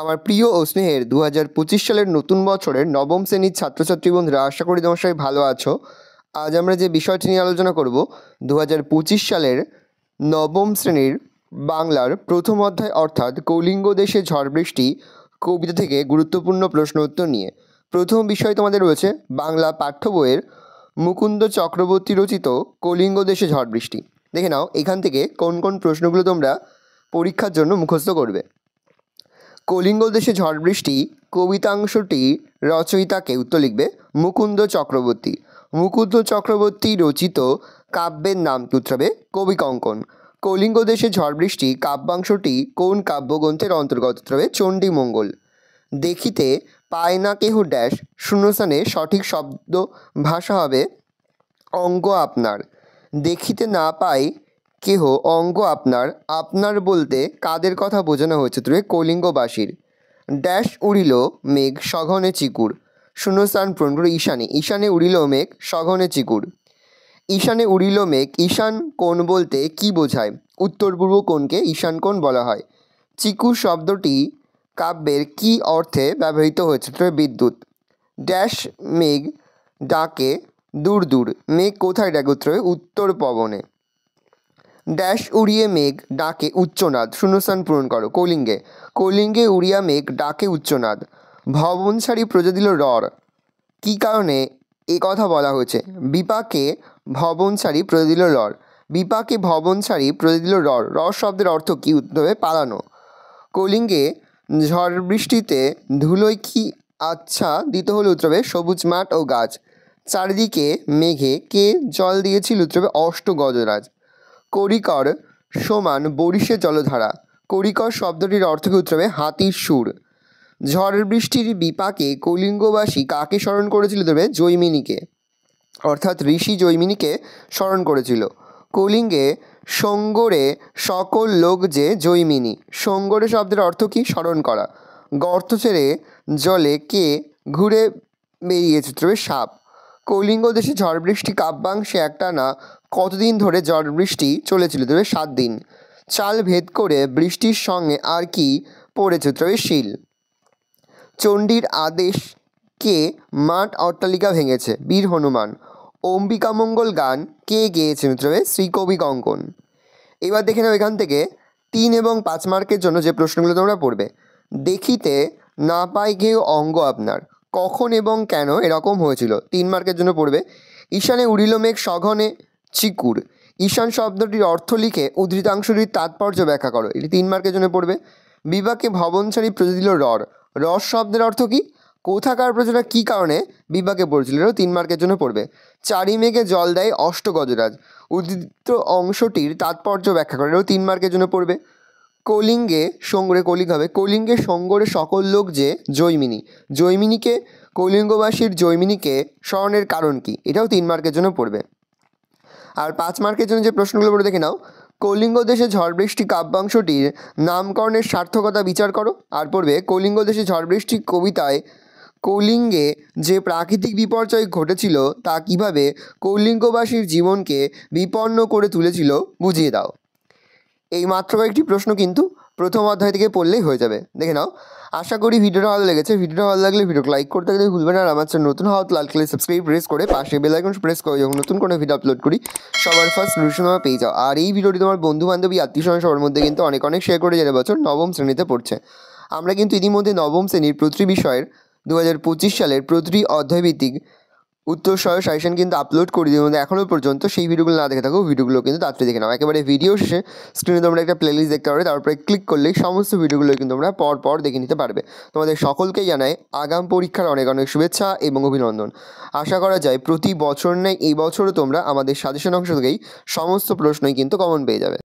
আমার প্রিয় ও স্নেহের 2025 সালের নতুন বছরের নবম শ্রেণীর ছাত্রছাত্রী বন্ধুরা, আশা করি তোমার সবাই ভালো আছো। আজ আমরা যে বিষয়টি নিয়ে আলোচনা করব 2025 সালের নবম শ্রেণীর বাংলার প্রথম অধ্যায় অর্থাৎ কলিঙ্গ দেশে ঝড় বৃষ্টি কবিতা থেকে গুরুত্বপূর্ণ প্রশ্ন উত্তর নিয়ে। প্রথম বিষয় তোমাদের রয়েছে বাংলা পাঠ্য বইয়ের মুকুন্দ চক্রবর্তী রচিত কলিঙ্গ দেশে ঝড় বৃষ্টি। দেখে নাও এখান থেকে কোন কোন প্রশ্নগুলো তোমরা পরীক্ষার জন্য মুখস্থ করবে। কলিঙ্গ দেশে ঝড় বৃষ্টি কবিতাংশটি রচয়িতাকে উত্তর লিখবে মুকুন্দ চক্রবর্তী। মুকুন্দ চক্রবর্তী রচিত কাব্যের নাম কি উত্তর হবে কবি কঙ্কন। কলিঙ্গ দেশে ঝড় বৃষ্টি কাব্যাংশটি কোন কাব্যগ্রন্থের অন্তর্গত উত্তর হবে চণ্ডীমঙ্গল। দেখিতে পায় না কেহ ড্যাশ শূন্যস্থানে সঠিক শব্দ ভাষা হবে অঙ্গ আপনার। দেখিতে না পায় কেহ অঙ্গ আপনার, আপনার বলতে কাদের কথা বোঝানো হয়েছে তবে কলিঙ্গবাসীর। ড্যাশ উড়িল মেঘ সঘনে চিকুর, শূন্যস্থান পূরণ করে ঈশানে। ঈশানে উড়িল মেঘ সঘনে চিকুর। ঈশানে উড়িল মেঘ, ঈশান কোণ বলতে কি বোঝায়? উত্তর পূর্ব কোণকে ঈশান কোণ বলা হয়। চিকুর শব্দটি কাব্যের কি অর্থে ব্যবহৃত হয়েছে তবে বিদ্যুৎ। ড্যাশ মেঘ ডাকে দূর দূর, মেঘ কোথায় ডাকে উত্তর হবে উত্তর পবনে। ড্যাশ উড়িয়ে মেঘ ডাকে উচ্চনাদ, শূন্যস্থান পূরণ করো কলিঙ্গে। কলিঙ্গে উড়িয়া মেঘ ডাকে উচ্চনাদ। ভবন ছাড়ি প্রজা দিল রর, কী কারণে এ কথা বলা হয়েছে? বিপাকে ভবন ছাড়ি প্রজা দিল রর। বিপাকে ভবন ছাড়ি প্রজা দিল রর, রর শব্দের অর্থ কী উত্তর হবে পালানো। কলিঙ্গে ঝড় বৃষ্টিতে ধুলোয় কি আচ্ছা দিতে হলে উত্তর হবে সবুজ মাঠ ও গাছ। চারিদিকে মেঘে কে জল দিয়েছিল উত্তর হবে অষ্ট গজরাজ। করিকর সমান বরিশে জলধারা, করিকর শব্দটির অর্থ কি উত্তর হবে হাতির সুর। ঝড় বৃষ্টির বিপাকে কলিঙ্গবাসী কাকে স্মরণ করেছিল তবে জৈমিনীকে, অর্থাৎ ঋষি জৈমিনীকে স্মরণ করেছিল। কলিঙ্গে সঙ্গরে সকল লোক যে জৈমিনী, সঙ্গরে শব্দের অর্থ কি স্মরণ করা। গর্ত ছেড়ে জলে কে ঘুরে বেরিয়েছে তবে সাপ। কলিঙ্গ দেশে ঝড় বৃষ্টি কাব্যাংশে একটানা কতদিন ধরে ঝড় বৃষ্টি চলেছিল তবে 7 দিন। চাল ভেদ করে বৃষ্টির সঙ্গে আর কি পড়েছে তবে শিল। চণ্ডীর আদেশ কে মাঠ অট্টালিকা ভেঙেছে? বীর হনুমান। অম্বিকামঙ্গল গান কে গেয়েছেন তবে শ্রীকবি কঙ্কন। এবার দেখে নাও এখান থেকে 3 এবং 5 মার্কের জন্য যে প্রশ্নগুলো তোমরা পড়বে। দেখিতে না পাই কেউ অঙ্গ আপনার, কখন এবং কেন এরকম হয়েছিল? 3 মার্কের জন্য পড়বে। ঈশানে উড়িল মেঘ সঘনে চিকুর, ঈশান শব্দটির অর্থ লিখে উদ্ধৃতাংশটির তাৎপর্য ব্যাখ্যা করো, এটি 3 মার্কের জন্য পড়বে। বিপাকে ভবন ছাড়ি প্রজা দিল রর, রস শব্দের অর্থ কি? কোথাকার প্রজারা কী কারণে বিপাকে পড়েছিল, এটাও 3 মার্কের জন্য পড়বে। চারি মেঘে জল দেয় অষ্ট গজরাজ, উদ্ধৃত অংশটির তাৎপর্য ব্যাখ্যা করে, এটাও 3 মার্কের জন্য পড়বে। কলিঙ্গে সঙ্গরে কলিগ হবে, কলিঙ্গে সঙ্গরে সকল লোক যে জৈমিনী, জৈমিনীকে কলিঙ্গবাসীর জৈমিনীকে স্মরণের কারণ কি? এটাও 3 মার্কের জন্য পড়বে। আর 5 মার্কের জন্য যে প্রশ্নগুলো পড়ে দেখে নাও। কলিঙ্গ দেশে ঝড় বৃষ্টি কাব্যাংশটির নামকরণের সার্থকতা বিচার করো। আর পড়বে কলিঙ্গ দেশে ঝড় বৃষ্টি কবিতায় কলিঙ্গে যে প্রাকৃতিক বিপর্যয় ঘটেছিল তা কিভাবে কলিঙ্গবাসীর জীবনকে বিপন্ন করে তুলেছিল বুঝিয়ে দাও। এই মাত্র কয়েকটি প্রশ্ন কিন্তু প্রথম অধ্যায় থেকে পড়লেই হয়ে যাবে। দেখে নাও। আশা করি ভিডিওটা ভালো লেগেছে। ভিডিওটা ভালো লাগলে ভিডিওকে লাইক করতে গেলে ভুলবেন না। আর আমার চ্যানেল নতুন হওয়া লাল কালার সাবস্ক্রাইব প্রেস করে পাশে বেল আইকন প্রেস করে যখন নতুন কোনো ভিডিও আপলোড করি সবার ফার্স্ট নোটিফিকেশন তোমরা পেয়ে যাও। আর এই ভিডিওটি তোমার বন্ধু বান্ধবী আত্মীয় স্বজন সবার মধ্যে কিন্তু অনেক শেয়ার করে যারা বছর নবম শ্রেণীতে পড়ছে। আমরা কিন্তু ইতিমধ্যে নবম শ্রেণীর প্রতিটি বিষয়ের 2025 সালের প্রতিটি অধ্যায়ভিত্তিক উত্তর সহ সাজেশন কিন্তু আপলোড করে দিই। এখনও পর্যন্ত সেই ভিডিওগুলো না দেখে থাকো, ভিডিওগুলো কিন্তু তাড়াতাড়ি দেখে নাও। একেবারে ভিডিও শেষে স্ক্রিনে তোমরা একটা প্লেলিস্ট দেখতে পারবে, তারপরে ক্লিক করলেই সমস্ত ভিডিওগুলো কিন্তু তোমরা পর দেখে নিতে পারবে। তোমাদের সকলকেই জানাই আগাম পরীক্ষার অনেক শুভেচ্ছা এবং অভিনন্দন। আশা করা যায় প্রতি বছর নেই এই বছরও তোমরা আমাদের সাজেশন অংশ থেকেই সমস্ত প্রশ্নই কিন্তু কমন পেয়ে যাবে।